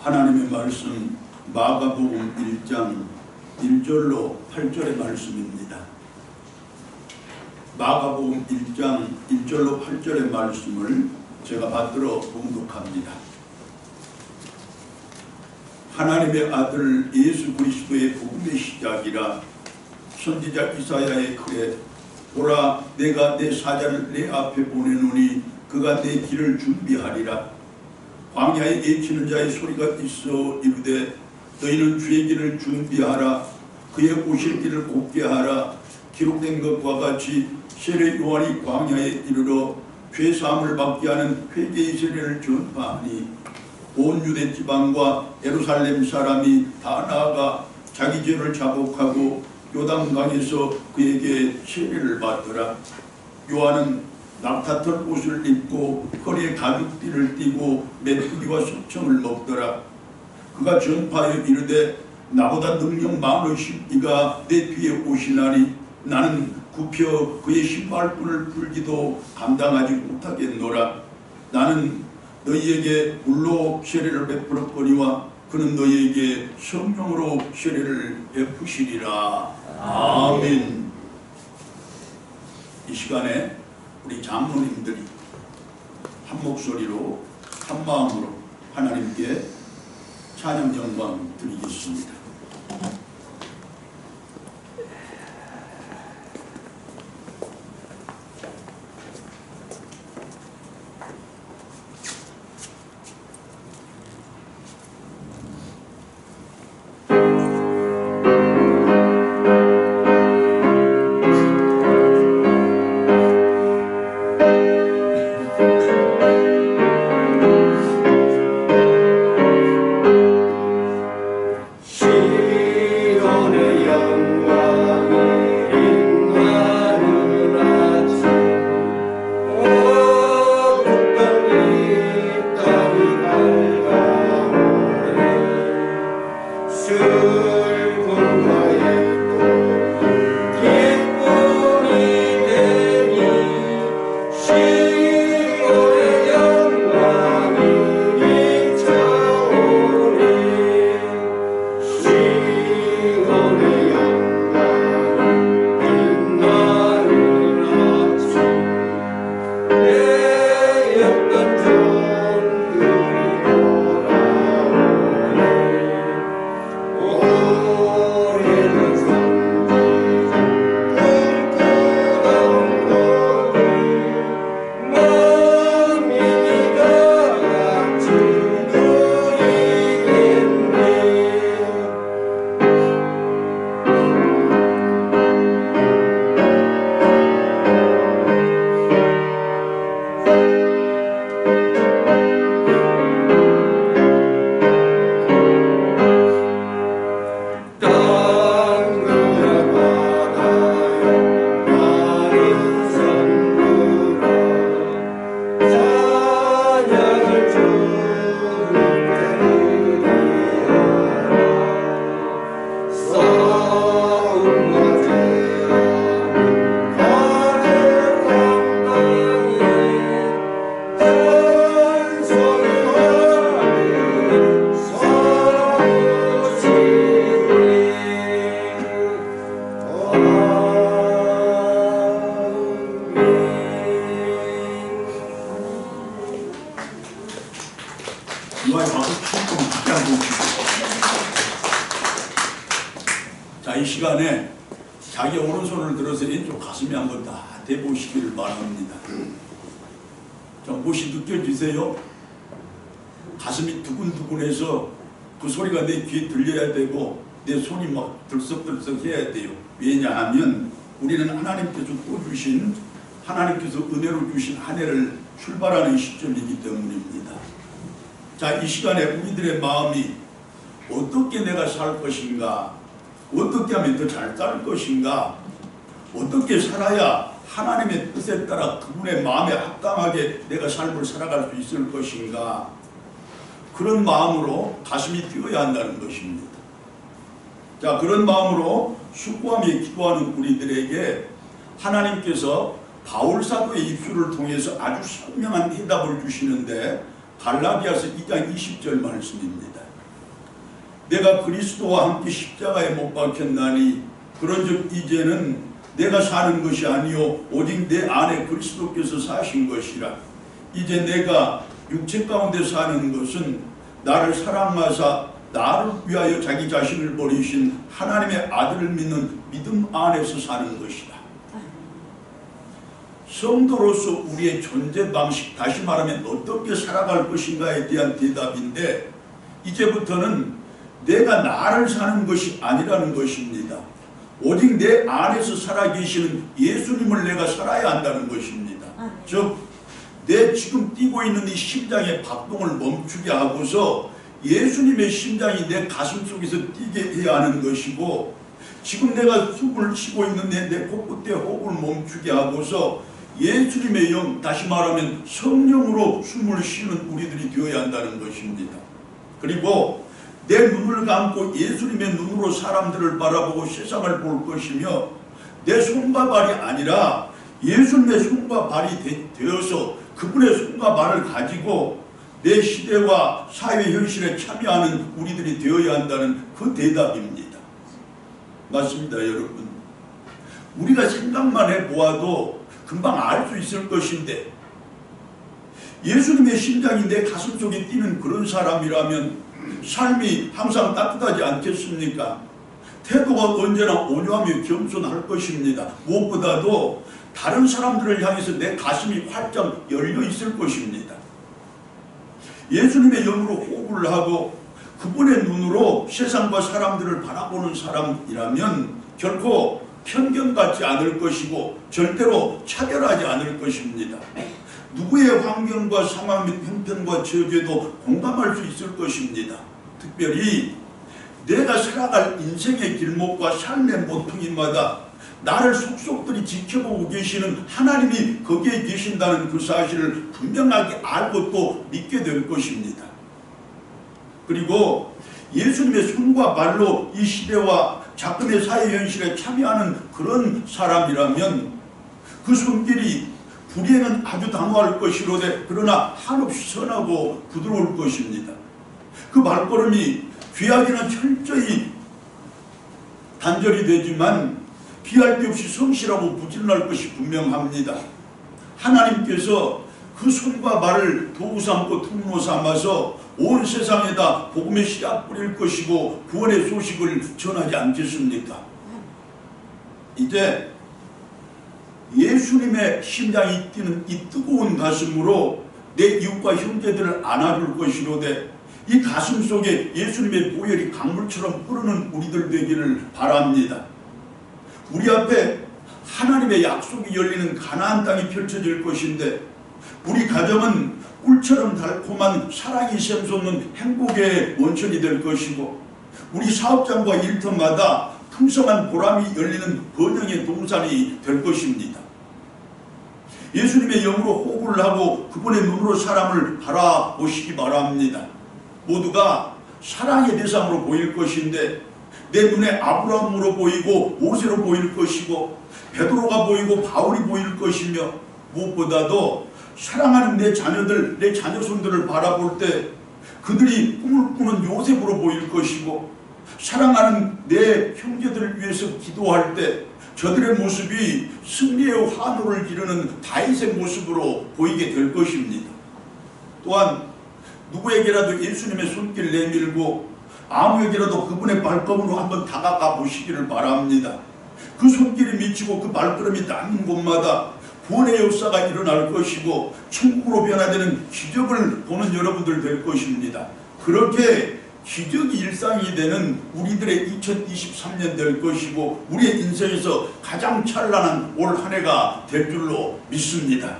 하나님의 말씀 마가복음 1장 1절로 8절의 말씀입니다. 마가복음 1장 1절로 8절의 말씀을 제가 받들어 봉독합니다. 하나님의 아들 예수 그리스도의 복음의 시작이라. 선지자 이사야의 글에 보라, 내가 내 사자를 내 앞에 보내노니 그가 내 길을 준비하리라. 광야에 외치는 자의 소리가 있어 이르되 너희는 주의 길을 준비하라. 그의 오실 길을 곱게 하라. 기록된 것과 같이 세례 요한이 광야에 이르러 죄 사함을 받게 하는 회개의 세례를 전파하니 온 유대 지방과 예루살렘 사람이 다 나아가 자기 죄를 자복하고 요단강에서 그에게 세례를 받더라. 요한은 낙타털 옷을 입고 허리에 가죽띠를 띠고 메뚜기와 소청을 먹더라. 그가 전파하여 이르되 나보다 능력 많으신 이가 내 뒤에 오시나니 나는 굽혀 그의 신발끈을 풀기도 감당하지 못하겠노라. 나는 너희에게 물로 세례를 베풀었거니와 그는 너희에게 성령으로 세례를 베푸시리라. 아멘. 이 시간에 우리 장로님들이 한 목소리로 한 마음으로 하나님께 찬양 영광 드리겠습니다. 자, 이 시간에 자기 오른손을 들어서 왼쪽 가슴에 한번 다 대보시기를 바랍니다. 좀 무엇이 느껴지세요? 가슴이 두근두근해서 그 소리가 내 귀에 들려야 되고 내 손이 막 들썩들썩 해야 돼요. 왜냐하면 우리는 하나님께서 또 주신, 하나님께서 은혜로 주신 한 해를 출발하는 시점이기 때문입니다. 자, 이 시간에 우리들의 마음이 어떻게 내가 살 것인가, 어떻게 하면 더 잘 살 것인가, 어떻게 살아야 하나님의 뜻에 따라 그분의 마음에 합당하게 내가 삶을 살아갈 수 있을 것인가, 그런 마음으로 가슴이 뛰어야 한다는 것입니다. 자, 그런 마음으로 숙고하며 기도하는 우리들에게 하나님께서 바울 사도의 입술을 통해서 아주 선명한 해답을 주시는데 갈라디아서 2장 20절 말씀입니다. 내가 그리스도와 함께 십자가에 못 박혔나니 그런즉 이제는 내가 사는 것이 아니요 오직 내 안에 그리스도께서 사신 것이라. 이제 내가 육체 가운데 사는 것은 나를 사랑하사 나를 위하여 자기 자신을 버리신 하나님의 아들을 믿는 믿음 안에서 사는 것이다. 성도로서 우리의 존재 방식, 다시 말하면 어떻게 살아갈 것인가에 대한 대답인데, 이제부터는 내가 나를 사는 것이 아니라는 것입니다. 오직 내 안에서 살아계시는 예수님을 내가 살아야 한다는 것입니다. 즉, 내 지금 뛰고 있는 이 심장의 박동을 멈추게 하고서 예수님의 심장이 내 가슴 속에서 뛰게 해야 하는 것이고, 지금 내가 숨을 쉬고 있는 내 코끝에 호흡을 멈추게 하고서 예수님의 영, 다시 말하면 성령으로 숨을 쉬는 우리들이 되어야 한다는 것입니다. 그리고 내 눈을 감고 예수님의 눈으로 사람들을 바라보고 세상을 볼 것이며, 내 손과 발이 아니라 예수님의 손과 발이 되어서 그분의 손과 발을 가지고 내 시대와 사회 현실에 참여하는 우리들이 되어야 한다는 그 대답입니다. 맞습니다, 여러분. 우리가 생각만 해보아도 금방 알 수 있을 것인데, 예수님의 심장이 내 가슴 속에 뛰는 그런 사람이라면 삶이 항상 따뜻하지 않겠습니까? 태도가 언제나 온유하며 겸손할 것입니다. 무엇보다도 다른 사람들을 향해서 내 가슴이 활짝 열려 있을 것입니다. 예수님의 영으로 호흡을 하고 그분의 눈으로 세상과 사람들을 바라보는 사람이라면 결코 편견 갖지 않을 것이고 절대로 차별하지 않을 것입니다. 누구의 환경과 상황 및 형편과 처지에도 공감할 수 있을 것입니다. 특별히 내가 살아갈 인생의 길목과 삶의 모퉁이마다 나를 속속들이 지켜보고 계시는 하나님이 거기에 계신다는 그 사실을 분명하게 알고 또 믿게 될 것입니다. 그리고 예수님의 손과 발로 이 시대와 작금의 사회 현실에 참여하는 그런 사람이라면 그 손길이 불의에는 아주 단호할 것이로되 그러나 한없이 선하고 부드러울 것입니다. 그 발걸음이 귀하기는 철저히 단절이 되지만 비할 게 없이 성실하고 부지런할 것이 분명합니다. 하나님께서 그 손과 발을 도구 삼고 통로 삼아서 온 세상에다 복음의 씨앗 뿌릴 것이고 구원의 소식을 전하지 않겠습니까? 이제 예수님의 심장이 뛰는 이 뜨거운 가슴으로 내 이웃과 형제들을 안아줄 것이로되 이 가슴 속에 예수님의 보혈이 강물처럼 흐르는 우리들 되기를 바랍니다. 우리 앞에 하나님의 약속이 열리는 가나안 땅이 펼쳐질 것인데 우리 가정은 꿀처럼 달콤한 사랑이 샘솟는 행복의 원천이 될 것이고 우리 사업장과 일터마다 풍성한 보람이 열리는 번영의 동산이 될 것입니다. 예수님의 영으로 호흡을 하고 그분의 눈으로 사람을 바라보시기 바랍니다. 모두가 사랑의 대상으로 보일 것인데 내 눈에 아브라함으로 보이고 모세로 보일 것이고 베드로가 보이고 바울이 보일 것이며 무엇보다도 사랑하는 내 자녀들, 내 자녀손들을 바라볼 때 그들이 꿈을 꾸는 요셉으로 보일 것이고 사랑하는 내 형제들을 위해서 기도할 때 저들의 모습이 승리의 환호를 이루는 다윗의 모습으로 보이게 될 것입니다. 또한 누구에게라도 예수님의 손길을 내밀고 아무에게라도 그분의 발걸음으로 한번 다가가 보시기를 바랍니다. 그 손길이 미치고 그 발걸음이 닿는 곳마다 구원의 역사가 일어날 것이고 천국으로 변화되는 기적을 보는 여러분들 될 것입니다. 그렇게 기적이 일상이 되는 우리들의 2023년 될 것이고 우리의 인생에서 가장 찬란한 올 한 해가 될 줄로 믿습니다.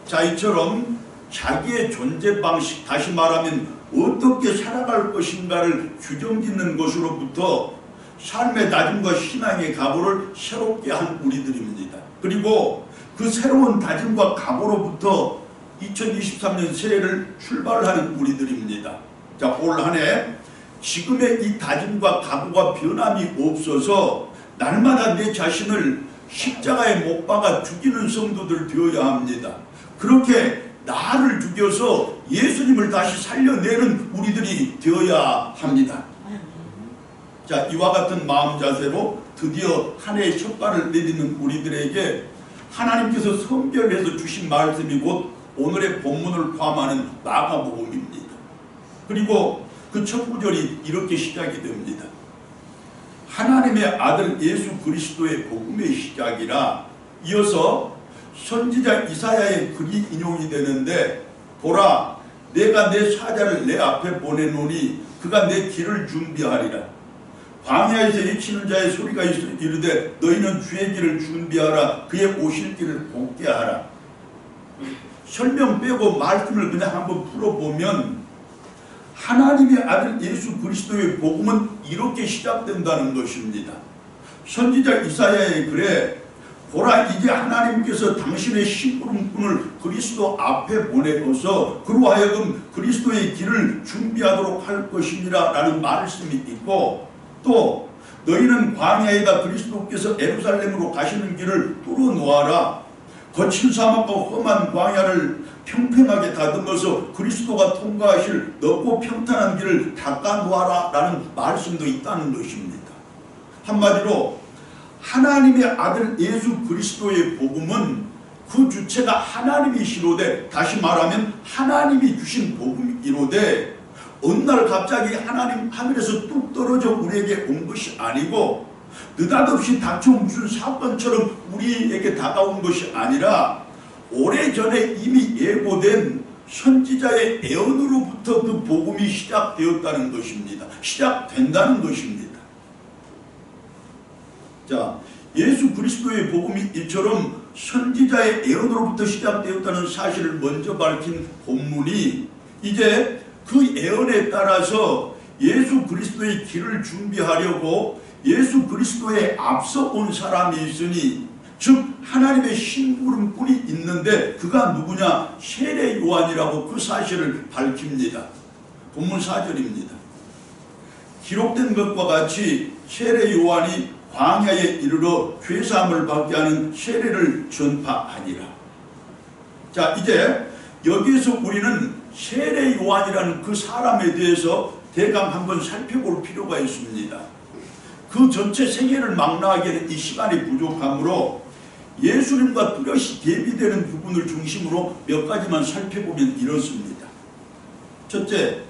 자, 이처럼 자기의 존재 방식, 다시 말하면 어떻게 살아갈 것인가를 규정짓는 것으로부터 삶의 다짐과 신앙의 각오를 새롭게 한 우리들입니다. 그리고 그 새로운 다짐과 각오로부터 2023년 새해를 출발하는 우리들입니다. 자, 올 한 해 지금의 이 다짐과 각오가 변함이 없어서 날마다 내 자신을 십자가에 못 박아 죽이는 성도들 되어야 합니다. 그렇게 나를 죽여서 예수님을 다시 살려내는 우리들이 성결이 되어야 합니다. 자, 이와 같은 마음 자세로 드디어 한 해의 첫발을 내딛는 우리들에게 하나님께서 선별해서 주신 말씀이 곧 오늘의 본문을 포함하는 마가복음입니다. 그리고 그 첫 구절이 이렇게 시작이 됩니다. 하나님의 아들 예수 그리스도의 복음의 시작이라. 이어서 선지자 이사야의 글이 인용이 되는데, 보라, 내가 내 사자를 내 앞에 보내노니 그가 내 길을 준비하리라. 광야에서 외치는 자의 소리가 있어 이르되 너희는 주의 길을 준비하라. 그의 오실 길을 곱게 하라. 설명 빼고 말씀을 그냥 한번 풀어보면 하나님의 아들 예수 그리스도의 복음은 이렇게 시작된다는 것입니다. 선지자 이사야의 글에 보라, 이제 하나님께서 당신의 심부름꾼을 그리스도 앞에 보내어서 그로 하여금 그리스도의 길을 준비하도록 할 것이니라 라는 말씀이 있고, 또 너희는 광야에다 그리스도께서 예루살렘으로 가시는 길을 뚫어놓아라. 거친 사막과 험한 광야를 평평하게 다듬어서 그리스도가 통과하실 넓고 평탄한 길을 닦아놓아라 라는 말씀도 있다는 것입니다. 한마디로 하나님의 아들 예수 그리스도의 복음은 그 주체가 하나님이시로되, 다시 말하면 하나님이 주신 복음이로되 어느 날 갑자기 하나님 하늘에서 뚝 떨어져 우리에게 온 것이 아니고 느닷없이 닥쳐온 무슨 사건처럼 우리에게 다가온 것이 아니라 오래전에 이미 예고된 선지자의 예언으로부터 그 복음이 시작되었다는 것입니다. 시작된다는 것입니다. 자, 예수 그리스도의 복음이 이처럼 선지자의 예언으로부터 시작되었다는 사실을 먼저 밝힌 본문이 이제 그 예언에 따라서 예수 그리스도의 길을 준비하려고 예수 그리스도에 앞서 온 사람이 있으니, 즉 하나님의 심부름꾼이 있는데 그가 누구냐? 세례 요한이라고 그 사실을 밝힙니다. 본문 4절입니다. 기록된 것과 같이 세례 요한이 광야에 이르러 죄사함을 받게 하는 세례를 전파하니라. 자, 이제 여기에서 우리는 세례 요한이라는 그 사람에 대해서 대강 한번 살펴볼 필요가 있습니다. 그 전체 생애를 망라하기에는 이 시간이 부족하므로 예수님과 뚜렷이 대비되는 부분을 중심으로 몇 가지만 살펴보면 이렇습니다. 첫째,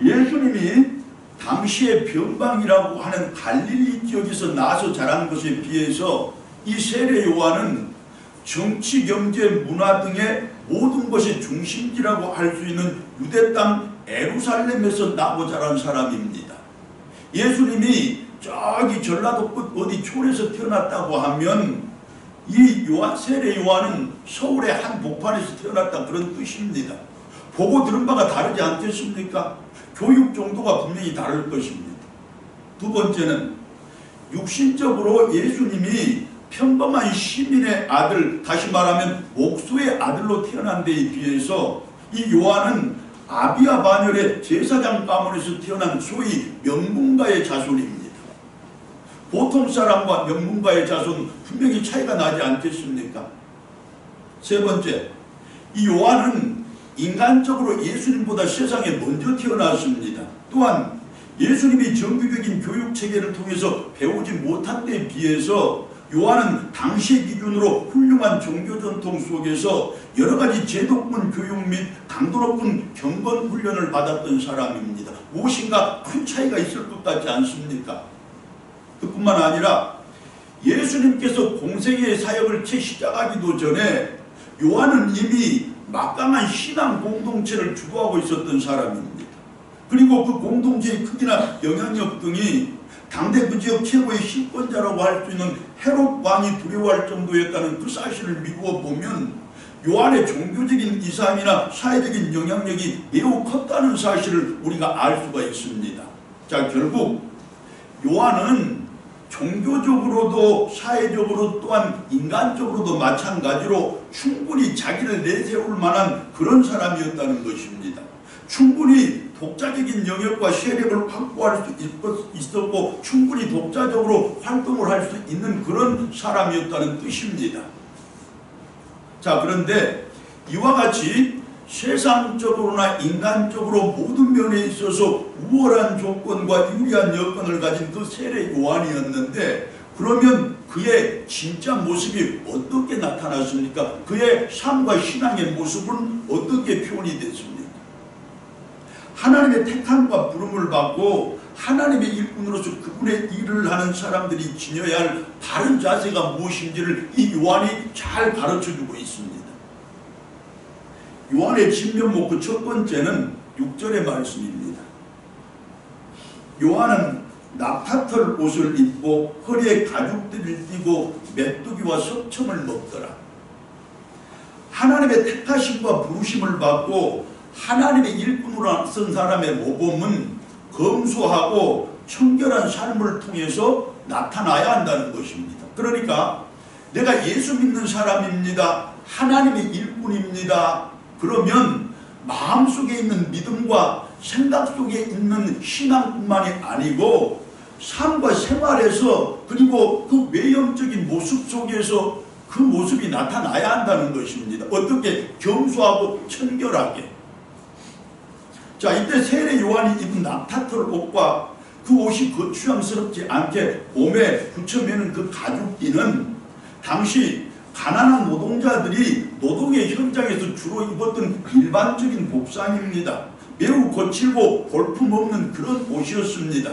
예수님이 당시의 변방이라고 하는 갈릴리 지역에서 나서 자란 것에 비해서 이 세례 요한은 정치, 경제, 문화 등의 모든 것의 중심지라고 할 수 있는 유대 땅 예루살렘에서 나고 자란 사람입니다. 예수님이 저기 전라도 끝 어디 촌에서 태어났다고 하면 이 세례 요한은 서울의 한 복판에서 태어났다, 그런 뜻입니다. 보고 들은 바가 다르지 않겠습니까? 교육 정도가 분명히 다를 것입니다. 두 번째는 육신적으로 예수님이 평범한 시민의 아들, 다시 말하면 목수의 아들로 태어난 데에 비해서 이 요한은 아비아 반열의 제사장 가문에서 태어난 소위 명문가의 자손입니다. 보통 사람과 명문가의 자손 분명히 차이가 나지 않겠습니까? 세 번째, 이 요한은 인간적으로 예수님보다 세상에 먼저 태어났습니다. 또한 예수님이 정규적인 교육체계를 통해서 배우지 못한 데에 비해서 요한은 당시의 기준으로 훌륭한 종교전통 속에서 여러가지 제도권 교육 및 강도 높은 경건 훈련을 받았던 사람입니다. 무엇인가 큰 차이가 있을 것 같지 않습니까? 그뿐만 아니라 예수님께서 공생의 사역을 채 시작하기도 전에 요한은 이미 막강한 신앙 공동체를 주도하고 있었던 사람입니다. 그리고 그 공동체의 크기나 영향력 등이 당대 그 지역 최고의 실권자라고 할 수 있는 헤롯 왕이 두려워할 정도였다는 그 사실을 미루어 보면 요한의 종교적인 이상이나 사회적인 영향력이 매우 컸다는 사실을 우리가 알 수가 있습니다. 자, 결국 요한은 종교적으로도 사회적으로 또한 인간적으로도 마찬가지로 충분히 자기를 내세울 만한 그런 사람이었다는 것입니다. 충분히 독자적인 영역과 세력을 확보할 수 있었고 충분히 독자적으로 활동을 할 수 있는 그런 사람이었다는 뜻입니다. 자, 그런데 이와 같이 세상적으로나 인간적으로 모든 면에 있어서 우월한 조건과 유리한 여건을 가진 그 세례 요한이었는데, 그러면 그의 진짜 모습이 어떻게 나타났습니까? 그의 삶과 신앙의 모습은 어떻게 표현이 됐습니까? 하나님의 택함과 부름을 받고 하나님의 일꾼으로서 그분의 일을 하는 사람들이 지녀야 할 바른 자세가 무엇인지를 이 요한이 잘 가르쳐주고 있습니다. 요한의 진면목 그 첫 번째는 6절의 말씀입니다. 요한은 낙타털 옷을 입고 허리에 가죽띠를 띠고 메뚜기와 석청을 먹더라. 하나님의 택하심과 부르심을 받고 하나님의 일꾼으로 쓴 사람의 모범은 검소하고 청결한 삶을 통해서 나타나야 한다는 것입니다. 그러니까 내가 예수 믿는 사람입니다, 하나님의 일꾼입니다, 그러면 마음속에 있는 믿음과 생각 속에 있는 신앙뿐만이 아니고 삶과 생활에서, 그리고 그 외형적인 모습 속에서 그 모습이 나타나야 한다는 것입니다. 어떻게? 겸손하고 청결하게. 자, 이때 세례 요한이 입은 낙타털 옷과 그 옷이 거추장스럽지 않게 몸에 붙여매는 그 가죽띠는 당시 가난한 노동자들이 노동의 현장에서 주로 입었던 일반적인 복상입니다. 매우 거칠고 볼품없는 그런 옷이었습니다.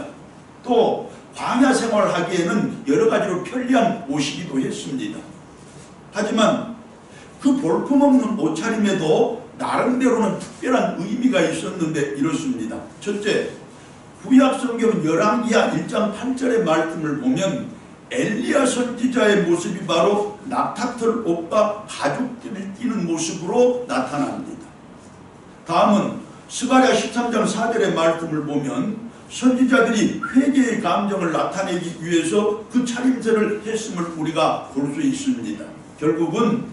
또 광야 생활하기에는 여러 가지로 편리한 옷이기도 했습니다. 하지만 그 볼품없는 옷차림에도 나름대로는 특별한 의미가 있었는데 이렇습니다. 첫째, 구약 성경 열왕기하 1장 8절의 말씀을 보면 엘리야 선지자의 모습이 바로 낙타털 옷과 가죽띠를 띠는 모습으로 나타납니다. 다음은 스가랴 13장 4절의 말씀을 보면 선지자들이 회개의 감정을 나타내기 위해서 그 차림새를 했음을 우리가 볼 수 있습니다. 결국은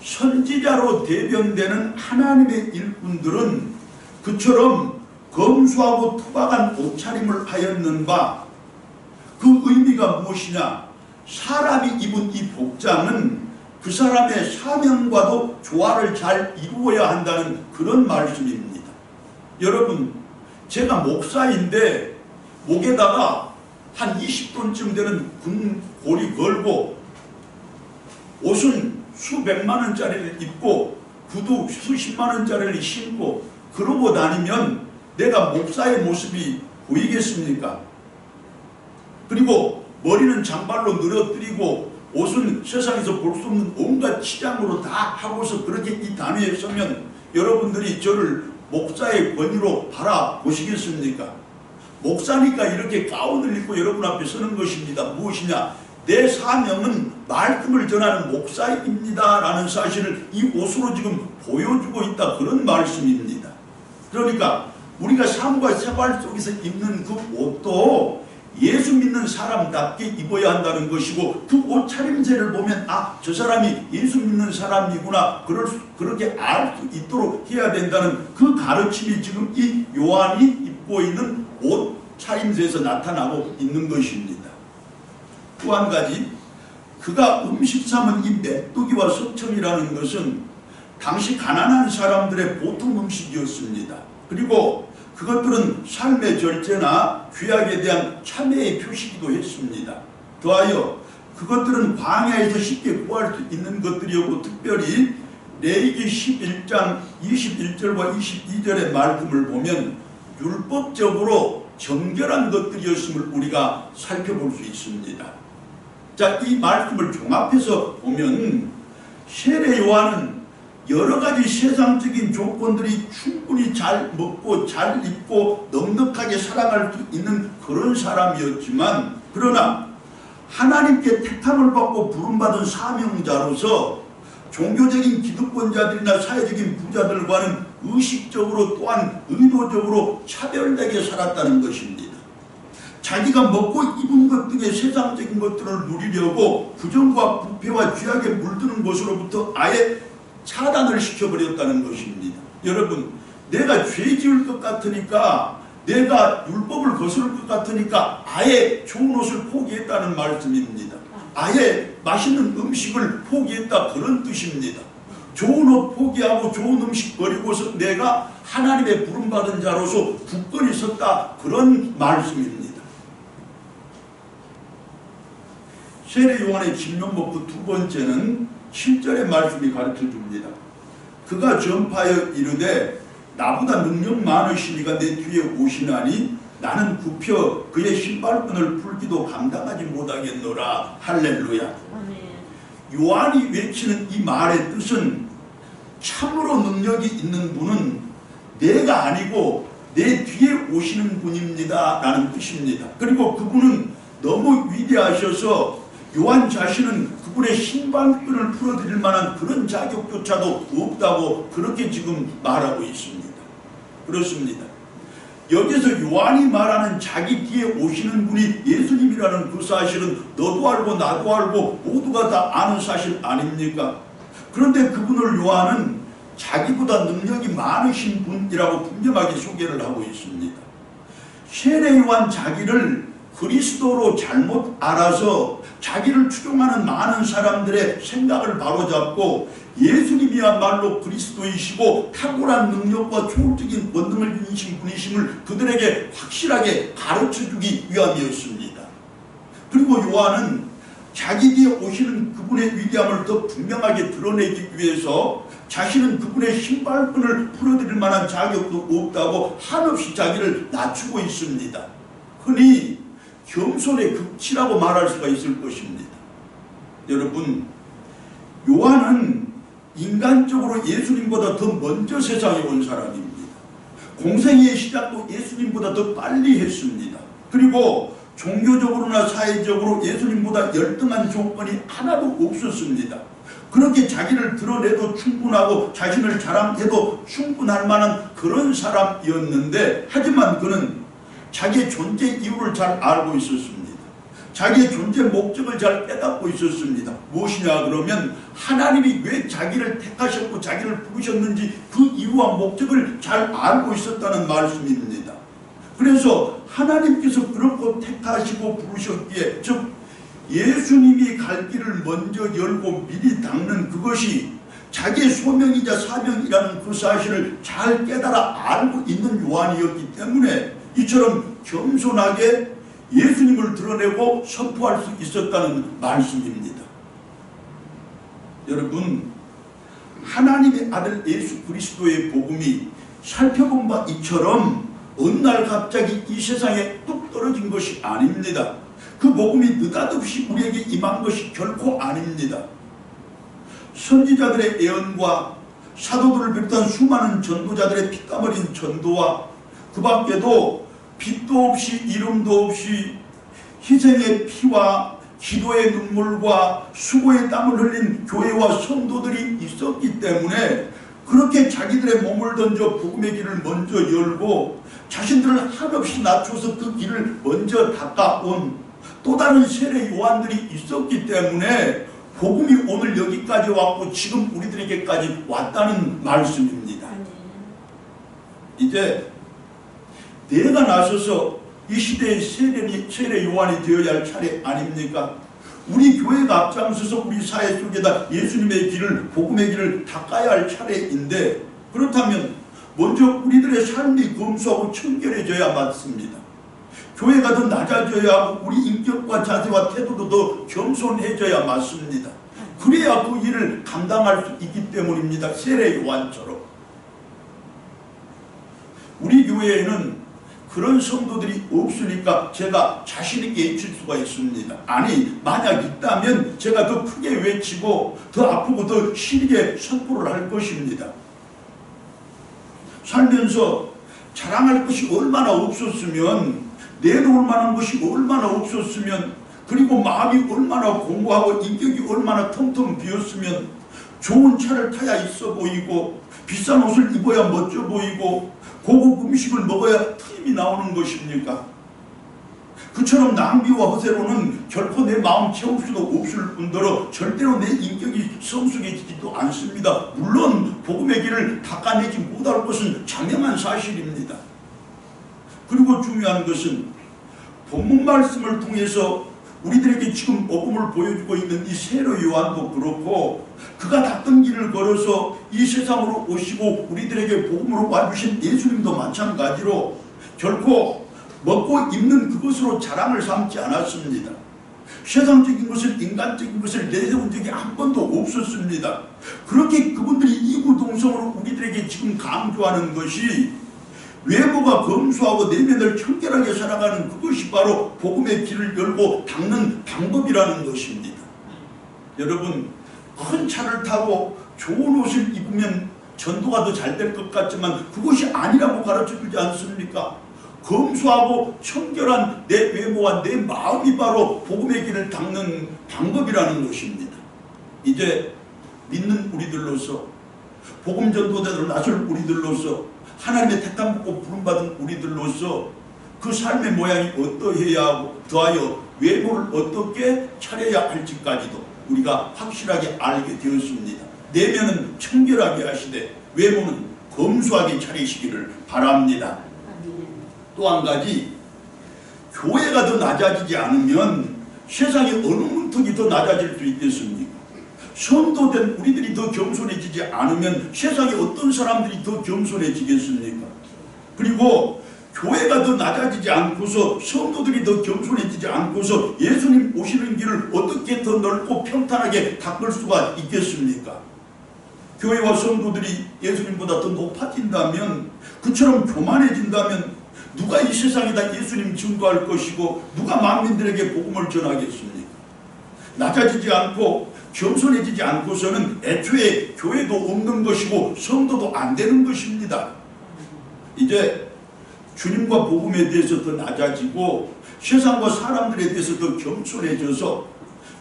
선지자로 대변되는 하나님의 일꾼들은 그처럼 검소하고 투박한 옷차림을 하였는 바, 그 의미가 무엇이냐? 사람이 입은 이 복장은 그 사람의 사명과도 조화를 잘 이루어야 한다는 그런 말씀입니다. 여러분, 제가 목사인데 목에다가 한 20돈쯤 되는 금고리 걸고 옷은 수백만 원짜리를 입고 구두 수십만 원짜리를 신고 그러고 다니면 내가 목사의 모습이 보이겠습니까? 그리고 머리는 장발로 늘어뜨리고 옷은 세상에서 볼 수 없는 온갖 치장으로 다 하고서 그렇게 이 단위에 서면 여러분들이 저를 목사의 권위로 바라보시겠습니까? 목사니까 이렇게 가운을 입고 여러분 앞에 서는 것입니다. 무엇이냐? 내 사명은 말씀을 전하는 목사입니다 라는 사실을 이 옷으로 지금 보여주고 있다, 그런 말씀입니다. 그러니까 우리가 삶과 생활 속에서 입는 그 옷도 예수 믿는 사람답게 입어야 한다는 것이고, 그 옷차림새를 보면 아, 저 사람이 예수 믿는 사람이구나, 그렇게 알 수 있도록 해야 된다는 그 가르침이 지금 이 요한이 입고 있는 옷차림새에서 나타나고 있는 것입니다. 또 한 가지, 그가 음식 삼은 이 메뚜기와 석청이라는 것은 당시 가난한 사람들의 보통 음식이었습니다. 그리고 그것들은 삶의 절제나 귀약에 대한 참회의 표시기도 했습니다. 더하여 그것들은 광야에서 쉽게 구할 수 있는 것들이었고, 특별히 레위기 11장 21절과 22절의 말씀을 보면 율법적으로 정결한 것들이었음을 우리가 살펴볼 수 있습니다. 자, 이 말씀을 종합해서 보면 세례 요한은 여러 가지 세상적인 조건들이 충분히 잘 먹고 잘 입고 넉넉하게 살아갈 수 있는 그런 사람이었지만, 그러나 하나님께 택함을 받고 부름받은 사명자로서 종교적인 기득권자들이나 사회적인 부자들과는 의식적으로 또한 의도적으로 차별되게 살았다는 것입니다. 자기가 먹고 입은 것 등의 세상적인 것들을 누리려고 부정과 부패와 죄악에 물드는 것으로부터 아예 차단을 시켜버렸다는 것입니다. 여러분, 내가 죄 지을 것 같으니까, 내가 율법을 거스를 것 같으니까 아예 좋은 옷을 포기했다는 말씀입니다. 아예 맛있는 음식을 포기했다, 그런 뜻입니다. 좋은 옷 포기하고 좋은 음식 버리고서 내가 하나님의 부름받은 자로서 굳건히 섰다. 그런 말씀입니다. 세례 요한의 집념법부 두 번째는 7절의 말씀이 가르쳐 줍니다. 그가 전파하여 이르되 나보다 능력 많으시니가 내 뒤에 오시나니 나는 굽혀 그의 신발끈을 풀기도 감당하지 못하겠노라. 할렐루야. 요한이 외치는 이 말의 뜻은 참으로 능력이 있는 분은 내가 아니고 내 뒤에 오시는 분입니다 라는 뜻입니다. 그리고 그분은 너무 위대하셔서 요한 자신은 그분의 신발끈을 풀어드릴 만한 그런 자격조차도 없다고 그렇게 지금 말하고 있습니다. 그렇습니다. 여기서 요한이 말하는 자기 뒤에 오시는 분이 예수님이라는 그 사실은 너도 알고 나도 알고 모두가 다 아는 사실 아닙니까? 그런데 그분을 요한은 자기보다 능력이 많으신 분이라고 분명하게 소개를 하고 있습니다. 세례 요한 자기를 그리스도로 잘못 알아서 자기를 추종하는 많은 사람들의 생각을 바로잡고 예수님이야말로 그리스도이시고 탁월한 능력과 초월적인 권능을 지니신 분이심을 그들에게 확실하게 가르쳐주기 위함이었습니다. 그리고 요한은 자기 뒤에 오시는 그분의 위대함을 더 분명하게 드러내기 위해서 자신은 그분의 신발끈을 풀어드릴 만한 자격도 없다고 한없이 자기를 낮추고 있습니다. 흔히 겸손의 극치라고 말할 수가 있을 것입니다. 여러분, 요한은 인간적으로 예수님보다 더 먼저 세상에 온 사람입니다. 공생의 시작도 예수님보다 더 빨리 했습니다. 그리고 종교적으로나 사회적으로 예수님보다 열등한 조건이 하나도 없었습니다. 그렇게 자기를 드러내도 충분하고 자신을 자랑해도 충분할 만한 그런 사람이었는데, 하지만 그는 자기의 존재 이유를 잘 알고 있었습니다. 자기의 존재 목적을 잘 깨닫고 있었습니다. 무엇이냐 그러면 하나님이 왜 자기를 택하셨고 자기를 부르셨는지 그 이유와 목적을 잘 알고 있었다는 말씀입니다. 그래서 하나님께서 그렇고 택하시고 부르셨기에, 즉 예수님이 갈 길을 먼저 열고 미리 닦는 그것이 자기의 소명이자 사명이라는 그 사실을 잘 깨달아 알고 있는 요한이었기 때문에 이처럼 겸손하게 예수님을 드러내고 선포할 수 있었다는 말씀입니다. 여러분, 하나님의 아들 예수 그리스도의 복음이 살펴본 바 이처럼 어느 날 갑자기 이 세상에 뚝 떨어진 것이 아닙니다. 그 복음이 느닷없이 우리에게 임한 것이 결코 아닙니다. 선지자들의 예언과 사도들을 비롯한 수많은 전도자들의 피땀 흘린 전도와 그 밖에도 빛도 없이 이름도 없이 희생의 피와 기도의 눈물과 수고의 땀을 흘린 교회와 성도들이 있었기 때문에 그렇게 자기들의 몸을 던져 복음의 길을 먼저 열고 자신들을 한없이 낮춰서 그 길을 먼저 닦아온 또 다른 세례 요한들이 있었기 때문에 복음이 오늘 여기까지 왔고 지금 우리들에게까지 왔다는 말씀입니다. 이제 내가 나서서 이 시대의 세례 요한이 되어야 할 차례 아닙니까? 우리 교회가 앞장서서 우리 사회 속에다 예수님의 길을, 복음의 길을 닦아야 할 차례인데, 그렇다면 먼저 우리들의 삶이 검소하고 청결해져야 맞습니다. 교회가 더 낮아져야 하고 우리 인격과 자세와 태도도 더 겸손해져야 맞습니다. 그래야 그 일을 감당할 수 있기 때문입니다. 세례 요한처럼. 우리 교회에는 그런 성도들이 없으니까 제가 자신있게 외칠 수가 있습니다. 아니, 만약 있다면 제가 더 크게 외치고 더 아프고 더 시리게 선포를 할 것입니다. 살면서 자랑할 것이 얼마나 없었으면, 내놓을 만한 것이 얼마나 없었으면, 그리고 마음이 얼마나 공고하고 인격이 얼마나 텅텅 비었으면 좋은 차를 타야 있어 보이고 비싼 옷을 입어야 멋져 보이고 고급 음식을 먹어야 힘이 나오는 것입니까? 그처럼 낭비와 허세로는 결코 내 마음 채울 수도 없을 뿐더러 절대로 내 인격이 성숙해지지도 않습니다. 물론 복음의 길을 닦아내지 못할 것은 장명한 사실입니다. 그리고 중요한 것은 본문 말씀을 통해서 우리들에게 지금 복음을 보여주고 있는 이 세로 요한도 그렇고 그가 닦은 길을 걸어서 이 세상으로 오시고 우리들에게 복음으로 와주신 예수님도 마찬가지로 결코 먹고 입는 그것으로 자랑을 삼지 않았습니다. 세상적인 것을, 인간적인 것을 내세운 적이 한 번도 없었습니다. 그렇게 그분들이 이구동성으로 우리들에게 지금 강조하는 것이 외모가 검소하고 내면을 청결하게 살아가는 그것이 바로 복음의 길을 열고 닦는 방법이라는 것입니다. 여러분, 큰 차를 타고 좋은 옷을 입으면 전도가 더 잘 될 것 같지만 그것이 아니라고 가르쳐주지 않습니까? 검소하고 청결한 내 외모와 내 마음이 바로 복음의 길을 닦는 방법이라는 것입니다. 이제 믿는 우리들로서, 복음 전도자들을 나설 우리들로서, 하나님의 택함 받고 부름받은 우리들로서 그 삶의 모양이 어떠해야 하고 더하여 외모를 어떻게 차려야 할지까지도 우리가 확실하게 알게 되었습니다. 내면은 청결하게 하시되 외모는 검소하게 차리시기를 바랍니다. 또 한 가지, 교회가 더 낮아지지 않으면 세상에 어느 문턱이 더 낮아질 수 있겠습니까? 성도된 우리들이 더 겸손해지지 않으면 세상에 어떤 사람들이 더 겸손해지겠습니까? 그리고 교회가 더 낮아지지 않고서 성도들이 더 겸손해지지 않고서 예수님 오시는 길을 어떻게 더 넓고 평탄하게 닦을 수가 있겠습니까? 교회와 성도들이 예수님보다 더 높아진다면, 그처럼 교만해진다면 누가 이 세상에다 예수님 증거할 것이고 누가 만민들에게 복음을 전하겠습니까? 낮아지지 않고 겸손해지지 않고서는 애초에 교회도 없는 것이고 성도도 안 되는 것입니다. 이제 주님과 복음에 대해서 더 낮아지고 세상과 사람들에 대해서 더 겸손해져서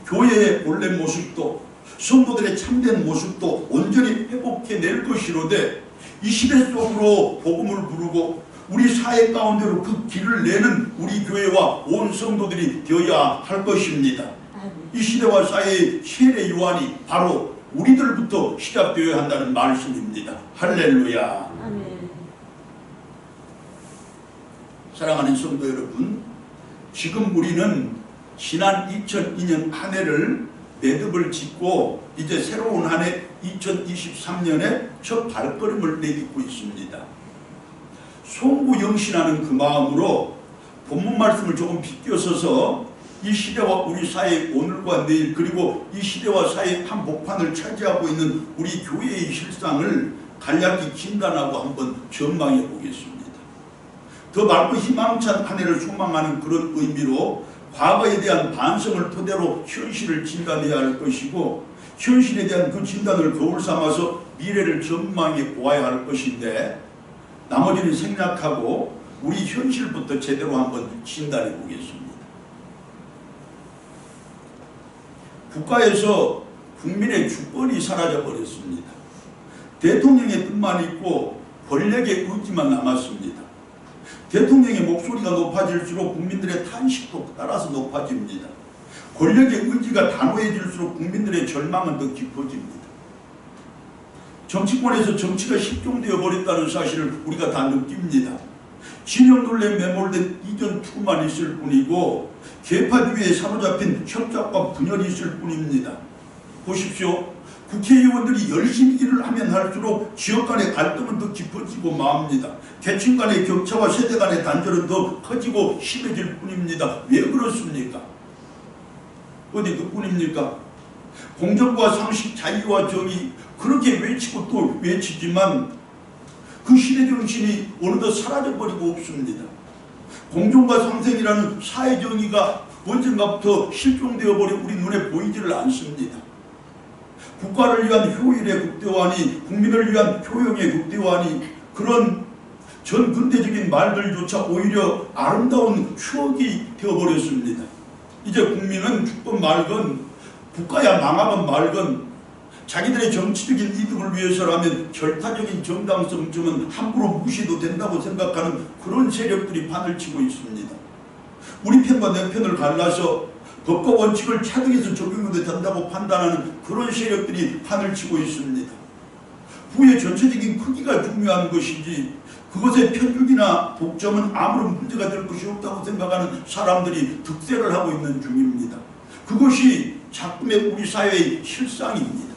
교회의 본래 모습도 성도들의 참된 모습도 온전히 회복해낼 것이로되 이 시대 속으로 복음을 부르고 우리 사회 가운데로 그 길을 내는 우리 교회와 온 성도들이 되어야 할 것입니다. 이 시대와 사회의 세례 요한이 바로 우리들부터 시작되어야 한다는 말씀입니다. 할렐루야. 아멘. 사랑하는 성도 여러분, 지금 우리는 지난 2002년 한 해를 매듭을 짓고 이제 새로운 한 해 2023년에 첫 발걸음을 내딛고 있습니다. 송구영신하는 그 마음으로 본문 말씀을 조금 비껴서서 이 시대와 우리 사회의 오늘과 내일, 그리고 이 시대와 사회의 한복판을 차지하고 있는 우리 교회의 실상을 간략히 진단하고 한번 전망해 보겠습니다. 더 맑고 희망찬 한 해를 소망하는 그런 의미로 과거에 대한 반성을 토대로 현실을 진단해야 할 것이고, 현실에 대한 그 진단을 거울 삼아서 미래를 전망해 보아야 할 것인데, 나머지는 생략하고 우리 현실부터 제대로 한번 진단해 보겠습니다. 국가에서 국민의 주권이 사라져 버렸습니다. 대통령의 뜻만 있고 권력의 의지만 남았습니다. 대통령의 목소리가 높아질수록 국민들의 탄식도 따라서 높아집니다. 권력의 의지가 단호해질수록 국민들의 절망은 더 깊어집니다. 정치권에서 정치가 실종되어 버렸다는 사실을 우리가 다 느낍니다. 진영논리에 매몰된 이전 투구만 있을 뿐이고 계파주의에 사로잡힌 협작과 분열이 있을 뿐입니다. 보십시오. 국회의원들이 열심히 일을 하면 할수록 지역 간의 갈등은 더 깊어지고 맙니다. 계층 간의 격차와 세대 간의 단절은 더 커지고 심해질 뿐입니다. 왜 그렇습니까? 어디 그뿐입니까? 공정과 상식, 자유와 정의 그렇게 외치고 또 외치지만 그 시대 정신이 어느덧 사라져버리고 없습니다. 공정과 상생이라는 사회정의가 언젠가부터 실종되어 버려 우리 눈에 보이지를 않습니다. 국가를 위한 효율의 극대화니 국민을 위한 효용의 극대화니 그런 전근대적인 말들조차 오히려 아름다운 추억이 되어버렸습니다. 이제 국민은 죽건 말건 국가야 망하건 말건 자기들의 정치적인 이득을 위해서라면 절타적인 정당성쯤은 함부로 무시도 된다고 생각하는 그런 세력들이 판을 치고 있습니다. 우리 편과 내 편을 갈라서 법과 원칙을 차등해서 적용해도 된다고 판단하는 그런 세력들이 판을 치고 있습니다. 부의 전체적인 크기가 중요한 것이지 그것의 편육이나 독점은 아무런 문제가 될 것이 없다고 생각하는 사람들이 득세를 하고 있는 중입니다. 그것이 작품의 우리 사회의 실상입니다.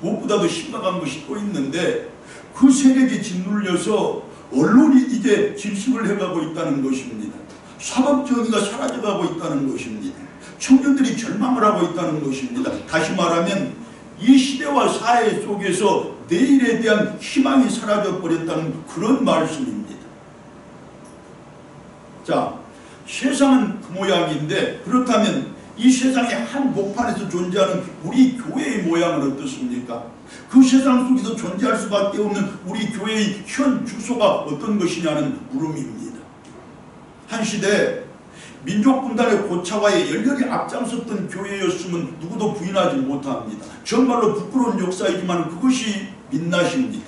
무엇보다도 심각한 것이 또 있는데 그 세력이 짓눌려서 언론이 이제 질식을 해가고 있다는 것입니다. 사법정의가 사라져가고 있다는 것입니다. 청년들이 절망을 하고 있다는 것입니다. 다시 말하면 이 시대와 사회 속에서 내일에 대한 희망이 사라져버렸다는 그런 말씀입니다. 자, 세상은 그 모양인데 그렇다면 이 세상의 한 목판에서 존재하는 우리 교회의 모양은 어떻습니까? 그 세상 속에서 존재할 수밖에 없는 우리 교회의 현 주소가 어떤 것이냐는 물음입니다. 한 시대 민족 분단의 고차와에 열렬히 앞장섰던 교회였으면 누구도 부인하지 못합니다. 정말로 부끄러운 역사이지만 그것이 민낯입니다.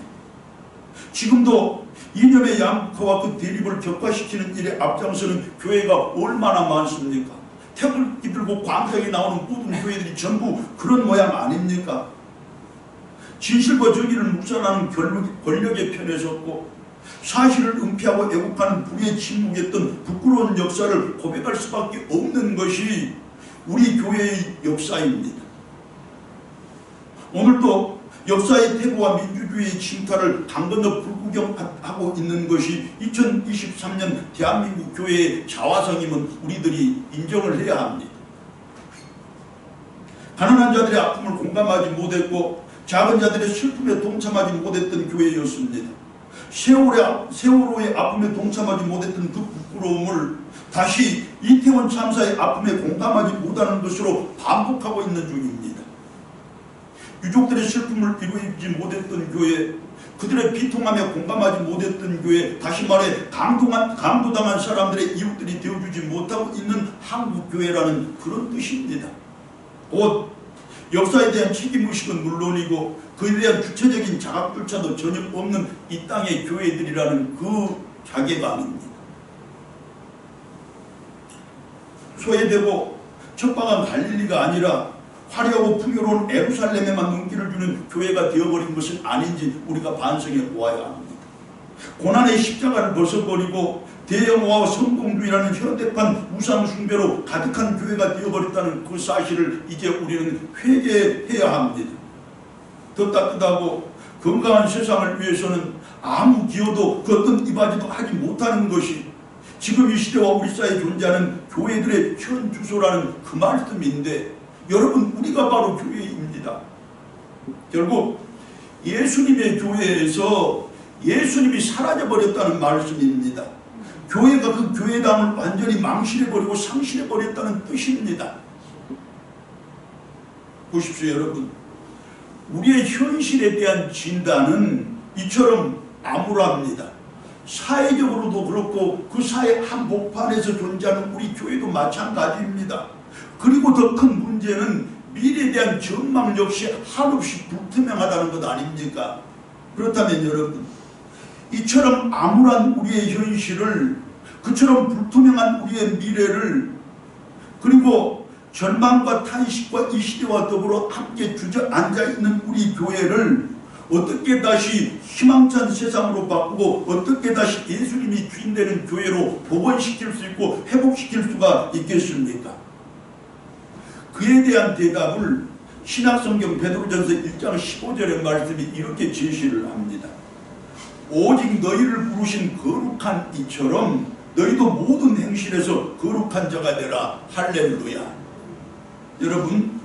지금도 이념의 양극화와 그 대립을 격화시키는 일에 앞장서는 교회가 얼마나 많습니까? 태극기 들고 광장에 나오는 모든 교회들이 전부 그런 모양 아닙니까? 진실과 정의를 묵살하는 권력의 편에 섰고 사실을 은폐하고 애국하는 불의에 침묵했던 부끄러운 역사를 고백할 수밖에 없는 것이 우리 교회의 역사입니다. 오늘도 역사의 태고와 민주주의의 침탈을 강 건너 불구경하고 있는 것이 2023년 대한민국 교회의 자화상임은 우리들이 인정을 해야 합니다. 가난한 자들의 아픔을 공감하지 못했고 작은 자들의 슬픔에 동참하지 못했던 교회였습니다. 세월호의 아픔에 동참하지 못했던 그 부끄러움을 다시 이태원 참사의 아픔에 공감하지 못하는 것으로 반복하고 있는 중입니다. 유족들의 슬픔을 이루지 못했던 교회, 그들의 비통함에 공감하지 못했던 교회, 다시 말해 강도당한 사람들의 이웃들이 되어주지 못하고 있는 한국교회라는 그런 뜻입니다. 곧 역사에 대한 책임의식은 물론이고 그에 대한 구체적인 자각조차도 전혀 없는 이 땅의 교회들이라는 그 자괴감입니다. 소외되고 척박한 갈릴리가 아니라 화려하고 풍요로운 예루살렘에만 눈길을 주는 교회가 되어버린 것은 아닌지 우리가 반성해 보아야 합니다. 고난의 십자가를 벗어버리고 대형화와 성공주의라는 현대판 우상숭배로 가득한 교회가 되어버렸다는 그 사실을 이제 우리는 회개해야 합니다. 더 따뜻하고 건강한 세상을 위해서는 아무 기여도 그 어떤 이바지도 하지 못하는 것이 지금 이 시대와 우리 사이에 존재하는 교회들의 현 주소라는 그 말씀인데 여러분, 우리가 바로 교회입니다. 결국 예수님의 교회에서 예수님이 사라져버렸다는 말씀입니다. 교회가 그 교회당을 완전히 망실해버리고 상실해버렸다는 뜻입니다. 보십시오 여러분, 우리의 현실에 대한 진단은 이처럼 암울합니다. 사회적으로도 그렇고 그 사회 한복판에서 존재하는 우리 교회도 마찬가지입니다. 그리고 더 큰 문제는 미래에 대한 전망 역시 한없이 불투명하다는 것 아닙니까? 그렇다면 여러분, 이처럼 암울한 우리의 현실을, 그처럼 불투명한 우리의 미래를, 그리고 절망과 탄식과 이 시대와 더불어 함께 주저앉아있는 우리 교회를 어떻게 다시 희망찬 세상으로 바꾸고 어떻게 다시 예수님이 주인되는 교회로 복원시킬 수 있고 회복시킬 수가 있겠습니까? 그에 대한 대답을 신약성경 베드로전서 1장 15절의 말씀이 이렇게 제시를 합니다. 오직 너희를 부르신 거룩한 이처럼 너희도 모든 행실에서 거룩한 자가 되라. 할렐루야. 여러분,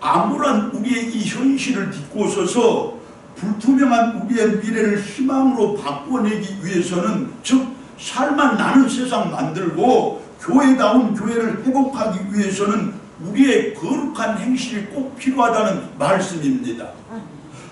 암울한 우리의 이 현실을 딛고 서서 불투명한 우리의 미래를 희망으로 바꿔내기 위해서는, 즉 살만 나는 세상 만들고 교회다운 교회를 회복하기 위해서는 우리의 거룩한 행실이 꼭 필요하다는 말씀입니다.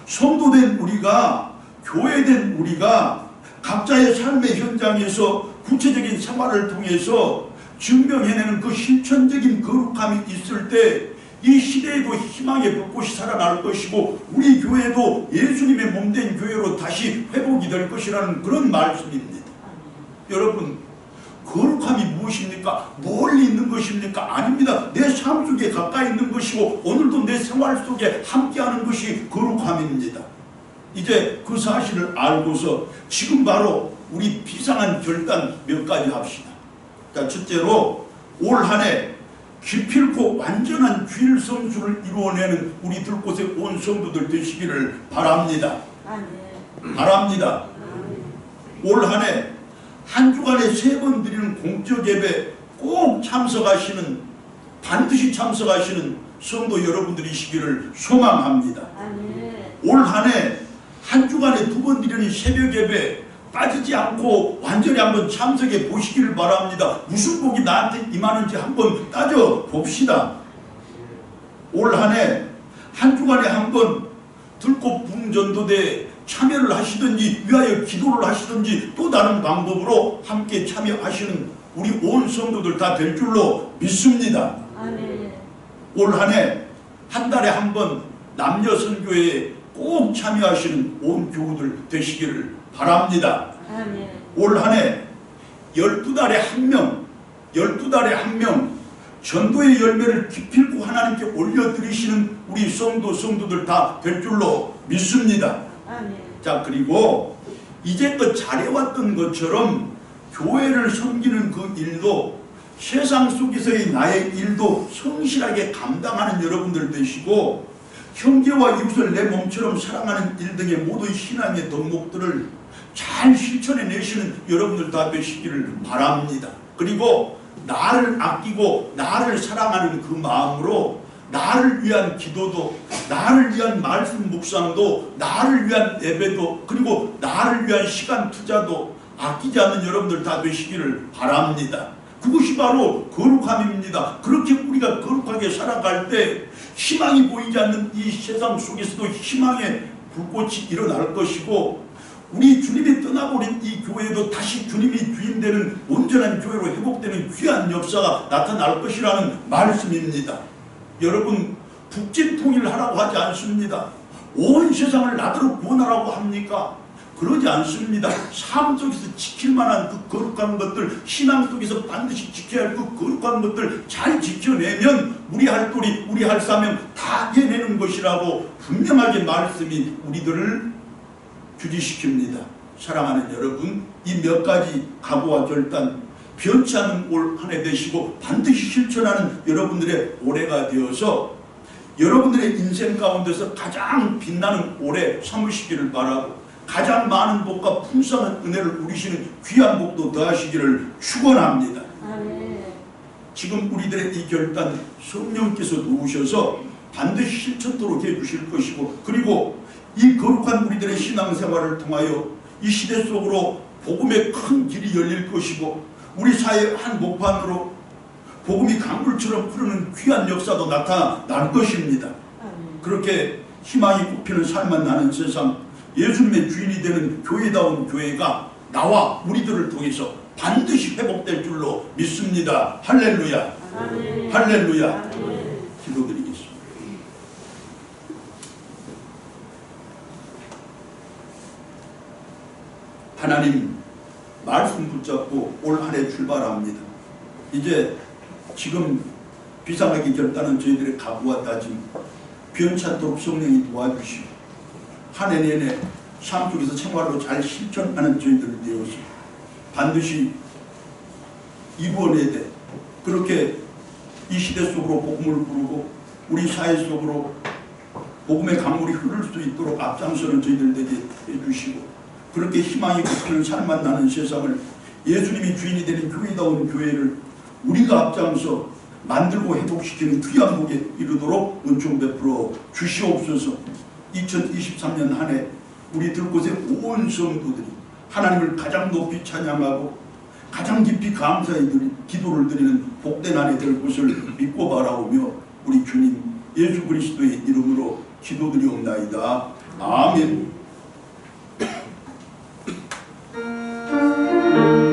성도된 우리가, 교회된 우리가 각자의 삶의 현장에서 구체적인 생활을 통해서 증명해내는 그 실천적인 거룩함이 있을 때 이 시대에도 희망의 불꽃이 살아날 것이고 우리 교회도 예수님의 몸된 교회로 다시 회복이 될 것이라는 그런 말씀입니다. 여러분, 거룩함이 무엇입니까? 멀리 있는 것입니까? 아닙니다. 내 삶 속에 가까이 있는 것이고 오늘도 내 생활 속에 함께하는 것이 거룩함입니다. 이제 그 사실을 알고서 지금 바로 우리 비상한 결단 몇 가지 합시다. 자, 첫째로 올 한 해 기필코 완전한 주일 성수를 이루어내는 우리 들곳의 온 성도들 되시기를 바랍니다. 바랍니다. 올 한 해 한 주간에 3번 드리는 공적 예배 꼭 참석하시는, 반드시 참석하시는 성도 여러분들이시기를 소망합니다. 올 한 해 한 주간에 2번 드리는 새벽 예배 빠지지 않고 완전히 한번 참석해 보시기를 바랍니다. 무슨 복이 나한테 임하는지 한번 따져 봅시다. 올 한 해 한 주간에 한번 들꽃 부흥전도대에 참여를 하시든지 위하여 기도를 하시든지 또 다른 방법으로 함께 참여하시는 우리 온 성도들 다 될 줄로 믿습니다. 올 한 해 한 달에 한 번 남녀 선교회에 꼭 참여하시는 온 교우들 되시기를 바랍니다. 올 한 해 12달에 한 명, 12달에 한 명 전도의 열매를 기필코 하나님께 올려드리시는 우리 성도들 다 될 줄로 믿습니다. 자, 그리고 이제껏 잘해왔던 것처럼 교회를 섬기는 그 일도, 세상 속에서의 나의 일도 성실하게 감당하는 여러분들 되시고, 형제와 이웃을 내 몸처럼 사랑하는 일 등의 모든 신앙의 덕목들을 잘 실천해내시는 여러분들 다 되시기를 바랍니다. 그리고 나를 아끼고 나를 사랑하는 그 마음으로 나를 위한 기도도, 나를 위한 말씀 묵상도, 나를 위한 예배도, 그리고 나를 위한 시간 투자도 아끼지 않는 여러분들 다 되시기를 바랍니다. 그것이 바로 거룩함입니다. 그렇게 우리가 거룩하게 살아갈 때 희망이 보이지 않는 이 세상 속에서도 희망의 불꽃이 일어날 것이고, 우리 주님이 떠나버린 이 교회도 다시 주님이 주인되는 온전한 교회로 회복되는 귀한 역사가 나타날 것이라는 말씀입니다. 여러분, 북진통일하라고 하지 않습니다. 온 세상을 나더러 구원하라고 합니까? 그러지 않습니다. 삶 속에서 지킬 만한 그 거룩한 것들, 신앙 속에서 반드시 지켜야 할 그 거룩한 것들 잘 지켜내면 우리 할 도리, 우리 할 사명 다 해내는 것이라고 분명하게 말씀이 우리들을 규지시킵니다. 사랑하는 여러분, 이 몇 가지 각오와 결단 변치 않는 올 한 해 되시고 반드시 실천하는 여러분들의 올해가 되어서 여러분들의 인생 가운데서 가장 빛나는 올해 삼으시기를 바라고, 가장 많은 복과 풍성한 은혜를 누리시는 귀한 복도 더하시기를 축원합니다. 지금 우리들의 이 결단 성령께서 도우셔서 반드시 실천토록 해주실 것이고, 그리고 이 거룩한 우리들의 신앙생활을 통하여 이 시대 속으로 복음의 큰 길이 열릴 것이고, 우리 사회의 한 목판으로 복음이 강물처럼 흐르는 귀한 역사도 나타날 것입니다. 그렇게 희망이 꽃피는 삶만 나는 세상, 예수님의 주인이 되는 교회다운 교회가 나와 우리들을 통해서 반드시 회복될 줄로 믿습니다. 할렐루야. 할렐루야. 기도드리겠습니다. 하나님, 말씀 붙잡고 올 한 해 출발합니다. 이제 지금 비상하기 결단한 저희들의 각오와 다짐 변찮도록 성령이 도와주시고, 한 해 내내 삶 속에서 생활로 잘 실천하는 저희들이 되어서 반드시 이루어내야 돼. 그렇게 이 시대 속으로 복음을 부르고 우리 사회 속으로 복음의 강물이 흐를 수 있도록 앞장서는 저희들 되게 해주시고, 그렇게 희망이 돋는 살만 나는 세상을, 예수님이 주인이 되는 교회다운 교회를 우리가 앞장서 만들고 회복시키는 귀한 복에 이르도록 은총 베풀어 주시옵소서. 2023년 한 해 우리 들곳의 온 성도들이 하나님을 가장 높이 찬양하고 가장 깊이 감사의 기도를 드리는 복된 한 해 될 것을 믿고 바라오며 우리 주님 예수 그리스도의 이름으로 기도드리옵나이다. 아멘. Yeah.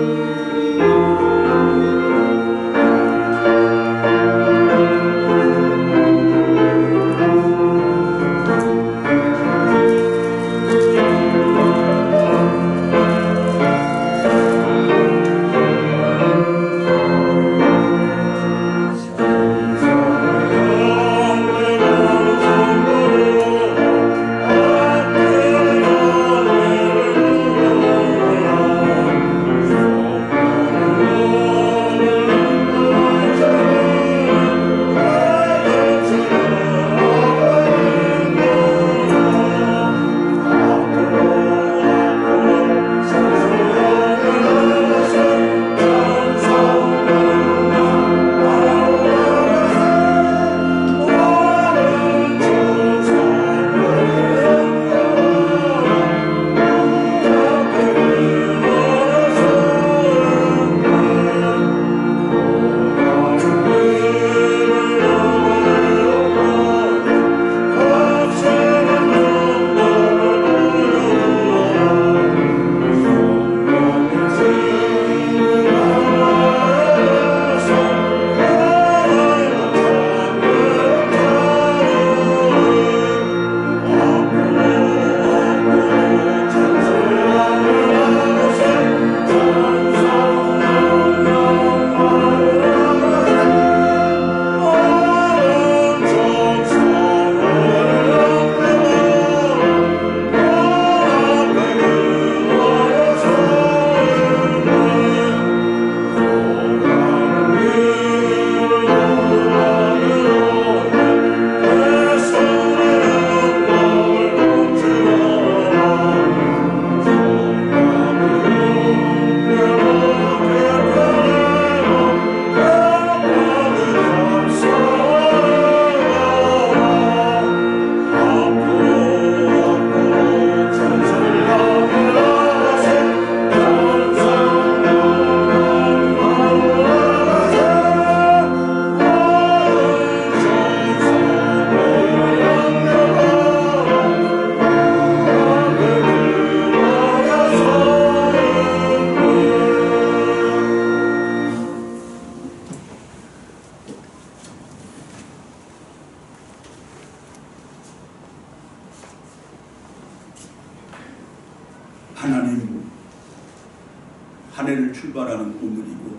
주일이고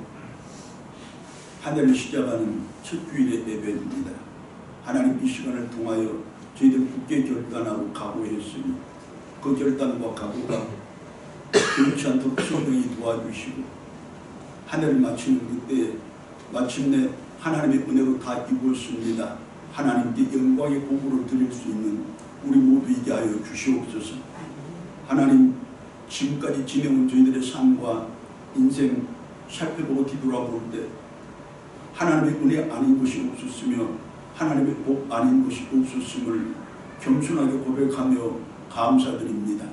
한 해를 시작하는 첫 주일의 예배입니다. 하나님 이 시간을 통하여 저희들 굳게 결단하고 각오했으니 그 결단과 각오가 그렇지 않도록 성령이 도와주시고 한 해를 마치는 그때 마침내 하나님의 은혜로 다 이루었습니다. 하나님께 영광의 보고를 드릴 수 있는 우리 모두 있게 하여 주시옵소서. 하나님 지금까지 지내온 저희들의 삶과 인생 살펴보고 뒤돌아볼 때 하나님의 은혜 아닌 것이 없었으며 하나님의 복 아닌 것이 없었음을 겸손하게 고백하며 감사드립니다.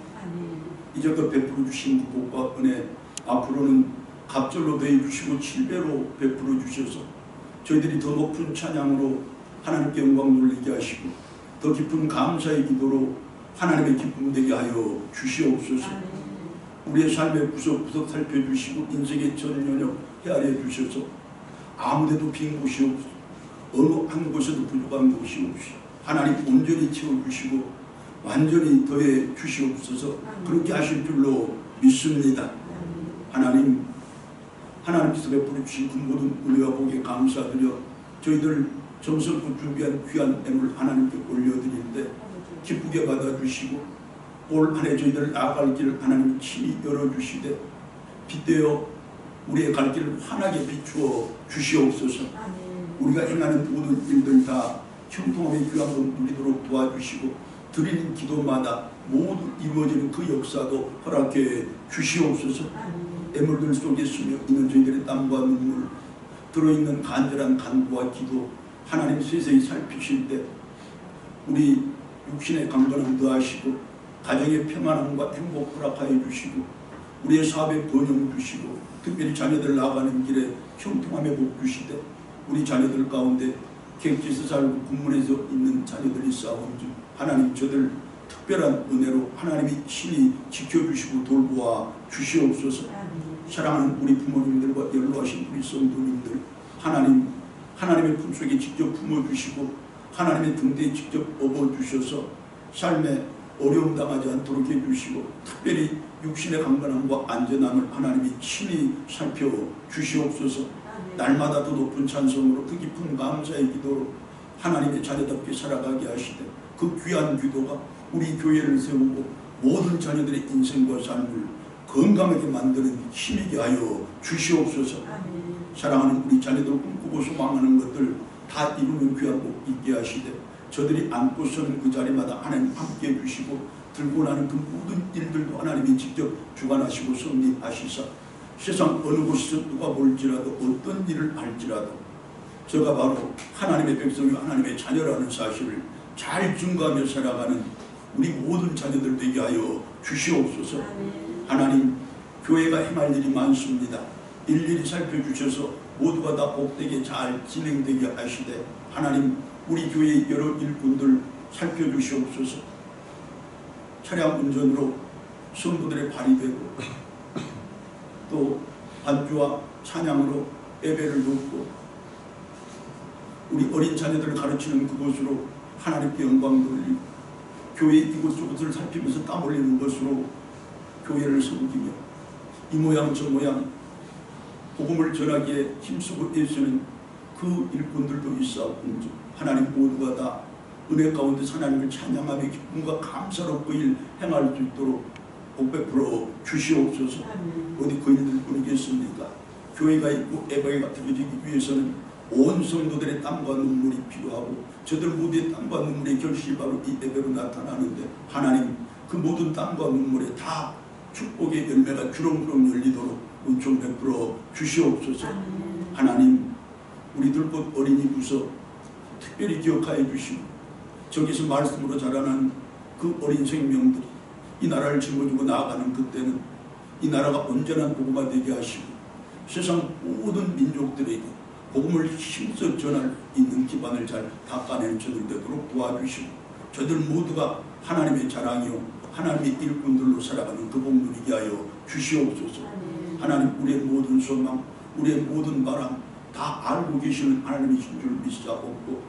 이제껏 베풀어 주신 그 복과 은혜 앞으로는 갑절로 더해 주시고 7배로 베풀어 주셔서 저희들이 더 높은 찬양으로 하나님께 영광 돌리게 하시고 더 깊은 감사의 기도로 하나님의 기쁨 되게 하여 주시옵소서. 우리의 삶의 구석구석 살펴주시고 인생의 전 연역 헤아려 주셔서 아무데도 빈 곳이 없어 어느 한 곳에도 부족한 곳이 없이 하나님 온전히 채워주시고 완전히 더해 주시옵소서. 그렇게 하실 줄로 믿습니다. 하나님께서 베풀어 주신 그 모든 은혜와 복에 감사드려 저희들 정성껏 준비한 귀한 애물 하나님께 올려드릴 때 기쁘게 받아주시고 올 한 해 저희들 나아갈 길을 하나님 친히 열어주시되 빗대어 우리의 갈 길을 환하게 비추어 주시옵소서. 우리가 행하는 모든 일들 다 형통함의 귀함을 누리도록 도와주시고 드리는 기도마다 모두 이루어지는 그 역사도 허락해 주시옵소서. 애물들 속에 스며 있는 저희들의 땀과 눈물 들어있는 간절한 간구와 기도 하나님 세세히 살피실 때 우리 육신의 강건함 더하시고 가정의 평안함과 행복 허락하여 주시고 우리의 사업에 번영 주시고 특별히 자녀들 나가는 길에 형통함의 복 주시되 우리 자녀들 가운데 객지에서 살고 군문에서 있는 자녀들이 싸운지 하나님 저들 특별한 은혜로 하나님이 친히 지켜주시고 돌보아 주시옵소서. 사랑하는 우리 부모님들과 연로하신 우리 성도님들 하나님의 품속에 직접 품어주시고 하나님의 등대에 직접 업어주셔서 삶에 어려움 당하지 않도록 해주시고 특별히 육신의 강건함과 안전함을 하나님이 친히 살펴주시옵소서. 날마다 더 높은 찬송으로 더 깊은 감사의 기도로 하나님의 자녀답게 살아가게 하시되 그 귀한 기도가 우리 교회를 세우고 모든 자녀들의 인생과 삶을 건강하게 만드는 힘이게 하여 주시옵소서. 사랑하는 우리 자녀들 꿈꾸고 소망하는 것들 다 이루는 귀한 복 있게 하시되 저들이 안고 서는 그 자리마다 하나님 함께 해주시고 들고 나는 그 모든 일들도 하나님이 직접 주관하시고 섭리하시사 세상 어느 곳에서 누가 볼지라도 어떤 일을 할지라도 저가 바로 하나님의 백성이고 하나님의 자녀라는 사실을 잘 증거하며 살아가는 우리 모든 자녀들 되게 하여 주시옵소서. 하나님 교회가 행할 일이 많습니다. 일일이 살펴주셔서 모두가 다 복되게 잘 진행되게 하시되 하나님 우리 교회의 여러 일꾼들 살펴주시옵소서. 차량 운전으로 성도들의 발이 되고 또 반주와 찬양으로 예배를 돕고 우리 어린 자녀들을 가르치는 그곳으로 하나님께 영광 돌리고 교회 이곳저곳을 살피면서 땀 흘리는 것으로 교회를 섬기며 이 모양 저 모양 복음을 전하기에 힘쓰고 애쓰는 그 일꾼들도 있사옵는지 하나님 모두가 다 은혜 가운데 하나님을 찬양하며 기쁨과 감사로 그 일 행할 수 있도록 복 베풀어 주시옵소서. 어디 그 일들 뿐이겠습니까? 교회가 있고 예배가 드려지기 위해서는 온 성도들의 땀과 눈물이 필요하고 저들 모두의 땀과 눈물의 결실이 바로 이 예배로 나타나는데 하나님 그 모든 땀과 눈물에 다 축복의 열매가 주렁주렁 열리도록 은총 베풀어 주시옵소서. 하나님 우리들 곧 어린이 부서 특별히 기억하여 주시고 저기서 말씀으로 자라난 그 어린 생명들이 이 나라를 짊어지고 나아가는 그때는 이 나라가 온전한 복음화 되게 하시고 세상 모든 민족들에게 복음을 힘써 전할 있는 기반을 잘 닦아내는 저들 되도록 도와주시고 저들 모두가 하나님의 자랑이요 하나님의 일꾼들로 살아가는 그 복 누리게 하여 주시옵소서. 하나님 우리의 모든 소망 우리의 모든 바람 다 알고 계시는 하나님이신 줄 믿사옵고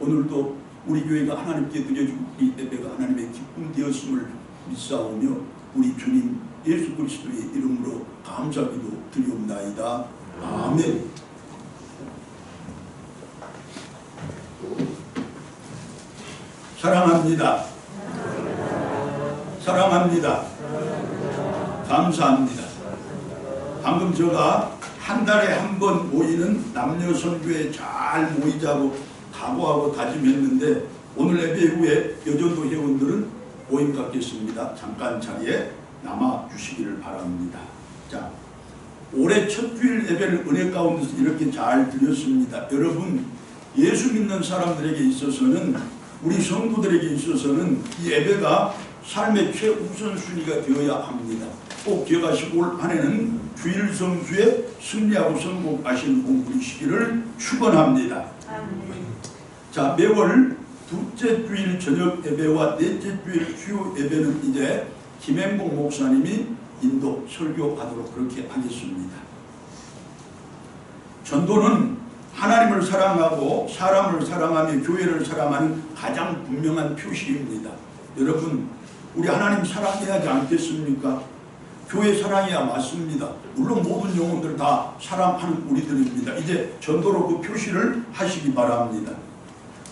오늘도 우리 교회가 하나님께 드려지고 이 예배가 하나님의 기쁨 되었음을 믿사오며 우리 주님 예수 그리스도의 이름으로 감사기도 드리옵나이다. 아멘. 사랑합니다. 사랑합니다. 감사합니다. 방금 제가 한 달에 한 번 모이는 남녀 선교회 잘 모이자고 각오하고 다짐했는데 오늘 예배 후에 여전도 회원들은 모임 갖겠습니다. 잠깐 자리에 남아 주시기를 바랍니다. 자, 올해 첫 주일 예배를 은혜 가운데서 이렇게 잘 드렸습니다. 여러분, 예수 믿는 사람들에게 있어서는, 우리 성도들에게 있어서는 이 예배가 삶의 최우선순위가 되어야 합니다. 꼭 기억하시고 올 한해는 주일 성수에 승리하고 성공하시는 공부이시기를 축원합니다. 자, 매월 둘째 주일 저녁 예배와 넷째 주일 주요 예배는 이제 김행복 목사님이 인도 설교하도록 그렇게 하겠습니다. 전도는 하나님을 사랑하고 사람을 사랑하며 교회를 사랑하는 가장 분명한 표시입니다. 여러분, 우리 하나님 사랑해야 하지 않겠습니까? 교회 사랑해야 맞습니다. 물론 모든 영혼들 다 사랑하는 우리들입니다. 이제 전도로 그 표시를 하시기 바랍니다.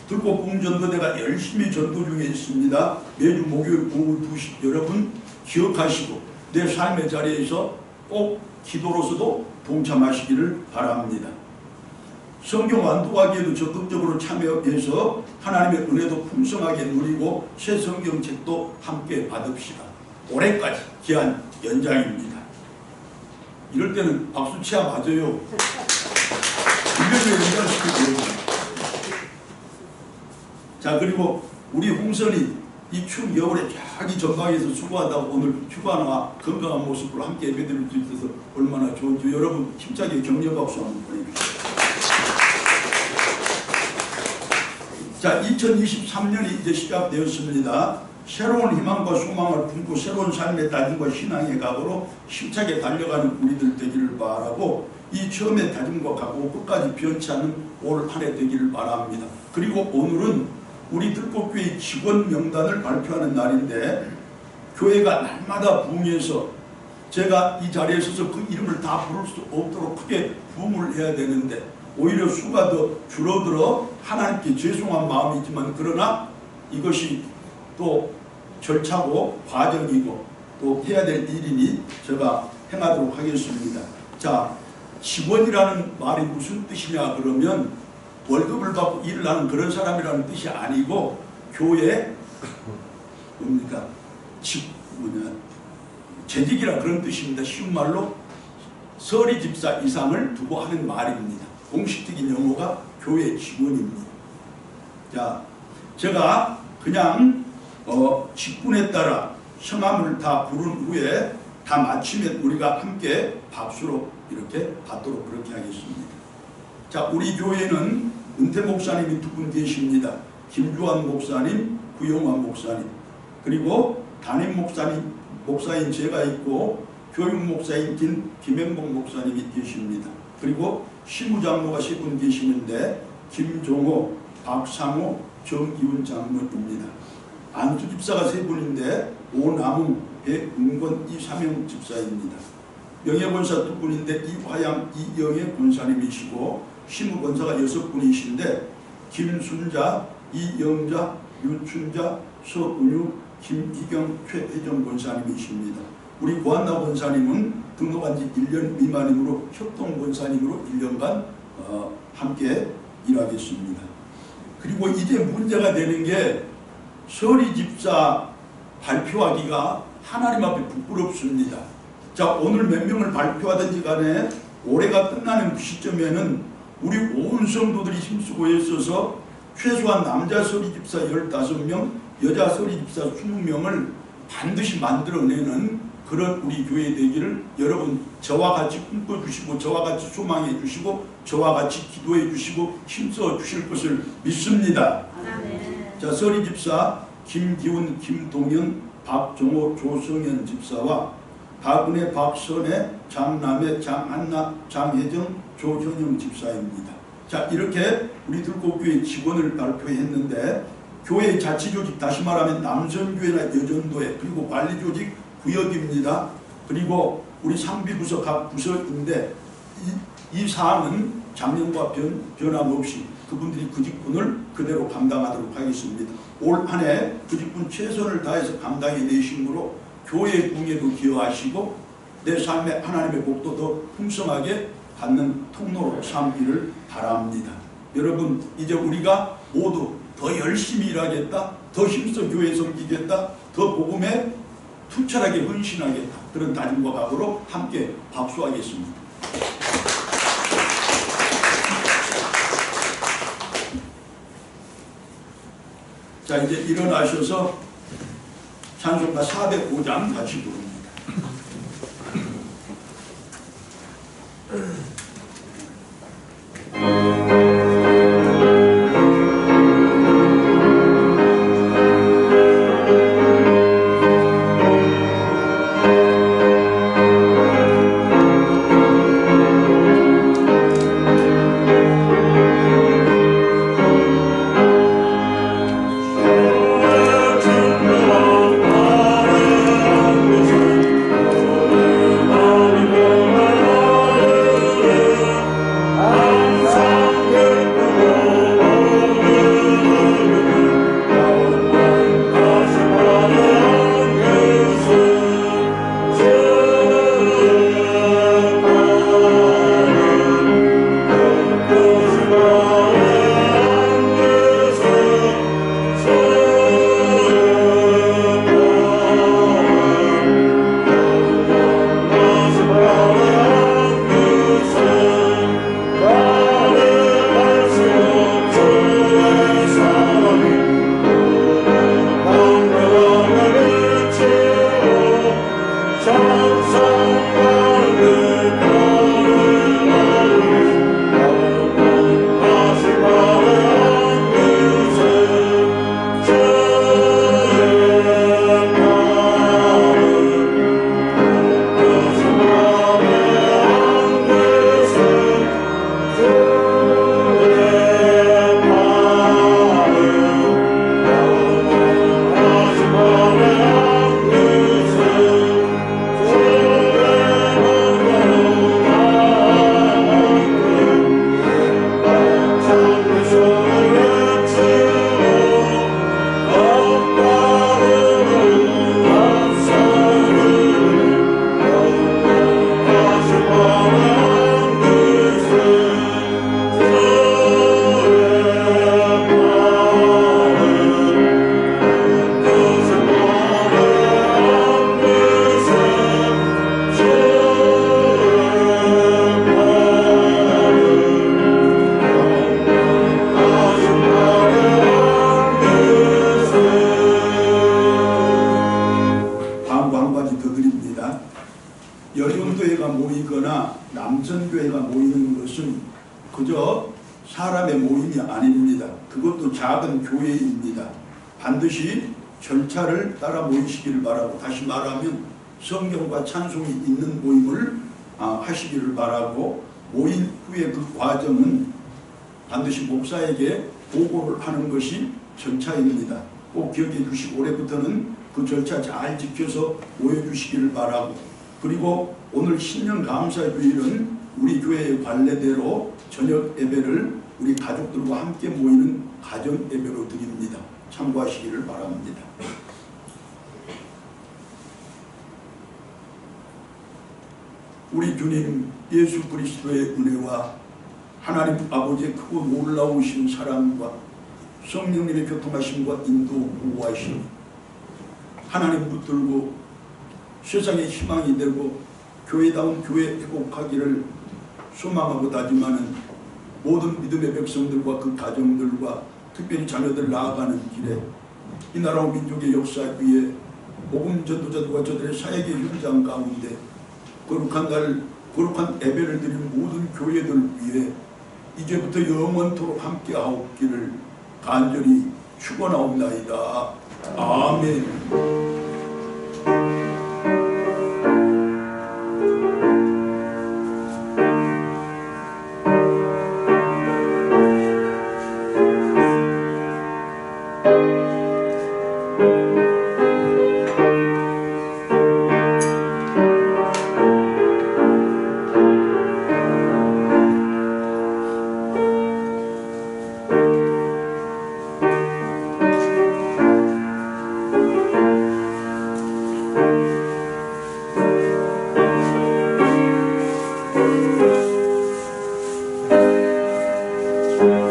들꽃봉 전도대가 열심히 전도 중에 있습니다. 매주 목요일 오후 2시 여러분 기억하시고 내 삶의 자리에서 꼭 기도로서도 동참하시기를 바랍니다. 성경 완독하기에도 적극적으로 참여해서 하나님의 은혜도 풍성하게 누리고 새 성경책도 함께 받읍시다. 올해까지 기한 연장입니다. 이럴 때는 박수 치야 맞아요. 1년에 연장시키고. 자, 그리고 우리 홍선이 이 추운 겨울에 자기 전방에서 수고하다가 오늘 휴가나 건강한 모습으로 함께 예배드릴 수 있어서 얼마나 좋은지 여러분 힘차게 격려 박수 한번 보내주세요. 자, 2023년이 이제 시작되었습니다. 새로운 희망과 소망을 품고 새로운 삶의 다짐과 신앙의 각오로 힘차게 달려가는 우리들 되기를 바라고, 이 처음의 다짐과 각오 끝까지 변치 않는 올 한 해 되기를 바랍니다. 그리고 오늘은 우리 들꽃교회 직원 명단을 발표하는 날인데, 교회가 날마다 부흥해서 제가 이 자리에 서서 그 이름을 다 부를 수 없도록 크게 부흥을 해야 되는데 오히려 수가 더 줄어들어 하나님께 죄송한 마음이지만, 그러나 이것이 또 절차고 과정이고 또 해야 될 일이니 제가 행하도록 하겠습니다. 자, 직원이라는 말이 무슨 뜻이냐 그러면 월급을 받고 일을 하는 그런 사람이라는 뜻이 아니고, 교회 뭡니까? 재직이라 그런 뜻입니다. 쉬운 말로 서리 집사 이상을 두고 하는 말입니다. 공식적인 용어가 교회 직원입니다. 자, 제가 그냥 직분에 따라 성함을 다 부른 후에 다 마치면 우리가 함께 박수로 이렇게 받도록 그렇게 하겠습니다. 자, 우리 교회는 은퇴 목사님이 두 분 계십니다. 김주환 목사님, 구영환 목사님, 그리고 담임 목사인 제가 있고 교육 목사인 김행복 목사님이 계십니다. 그리고 시무장로가 세 분 계시는데 김종호, 박상호, 정이훈 장로입니다. 안수 집사가 세 분인데 오나무, 배은권, 이삼영 집사입니다. 명예권사 두 분인데 이화양, 이영애 권사님이시고 시무권사가 6분이신데 김순자, 이영자, 유춘자, 서은유, 김희경, 최혜정 권사님이십니다. 우리 고한나 권사님은 등록한 지 1년 미만이므로 협동 권사님으로 1년간 함께 일하겠습니다. 그리고 이제 문제가 되는 게 서리 집사 발표하기가 하나님 앞에 부끄럽습니다. 자, 오늘 몇 명을 발표하든지 간에 올해가 끝나는 그 시점에는 우리 온 성도들이 힘쓰고 애써서 최소한 남자 서리 집사 15명, 여자 서리 집사 20명을 반드시 만들어내는 그런 우리 교회 되기를 여러분 저와 같이 꿈꿔주시고 저와 같이 소망해 주시고 저와 같이 기도해 주시고 힘써 주실 것을 믿습니다. 자, 서리 집사 김기훈, 김동현, 박정호, 조성현 집사와 박은혜, 박선혜, 장남혜, 장한나, 장혜정, 조현영 집사입니다. 자, 이렇게 우리 들꽃교회 직원을 발표했는데, 교회 자치조직, 다시 말하면 남선교회나 여전도회, 그리고 관리조직 구역입니다. 그리고 우리 상비부서 각 부서인데 이 사안은 작년과 변함없이 그분들이 그 직분을 그대로 감당하도록 하겠습니다. 올 한 해 그 직분 최선을 다해서 감당해 내심으로 교회의 궁예도 기여하시고 내 삶에 하나님의 복도 더 풍성하게 받는 통로로 삼기를 바랍니다. 여러분, 이제 우리가 모두 더 열심히 일하겠다, 더 힘써 교회 섬기겠다, 더 복음에 투철하게 헌신하겠다, 그런 다짐과 각오로 함께 박수하겠습니다. 자, 이제 일어나셔서 찬송가 405장 같이 부릅니다. 여전교회가 모이거나 남선교회가 모이는 것은 그저 사람의 모임이 아닙니다. 그것도 작은 교회입니다. 반드시 절차를 따라 모이시기를 바라고, 다시 말하면 성경과 찬송이 있는 모임을 하시기를 바라고, 모인 후에 그 과정은 반드시 목사에게 보고를 하는 것이 절차입니다. 꼭 기억해 주시고 올해부터는 그 절차 잘 지켜서 모여주시기를 바라고, 그리고 오늘 신년 감사주일은 우리 교회의 관례대로 저녁 예배를 우리 가족들과 함께 모이는 가정 예배로 드립니다. 참고하시기를 바랍니다. 우리 주님 예수 그리스도의 은혜와 하나님 아버지의 크고 놀라우신 사랑과 성령님의 교통하심과 인도 보호하심, 하나님 붙들고 세상의 희망이 되고 교회다운 교회 회복하기를 소망하고 다짐하는 모든 믿음의 백성들과 그 가정들과 특별히 자녀들 나아가는 길에 이 나라와 민족의 역사 위에 복음 전도자들과 저들의 사역의 현장 가운데 거룩한 예배를 드리는 모든 교회들 위해 이제부터 영원토록 함께하옵기를 간절히 축원하옵나이다. 아멘. 네.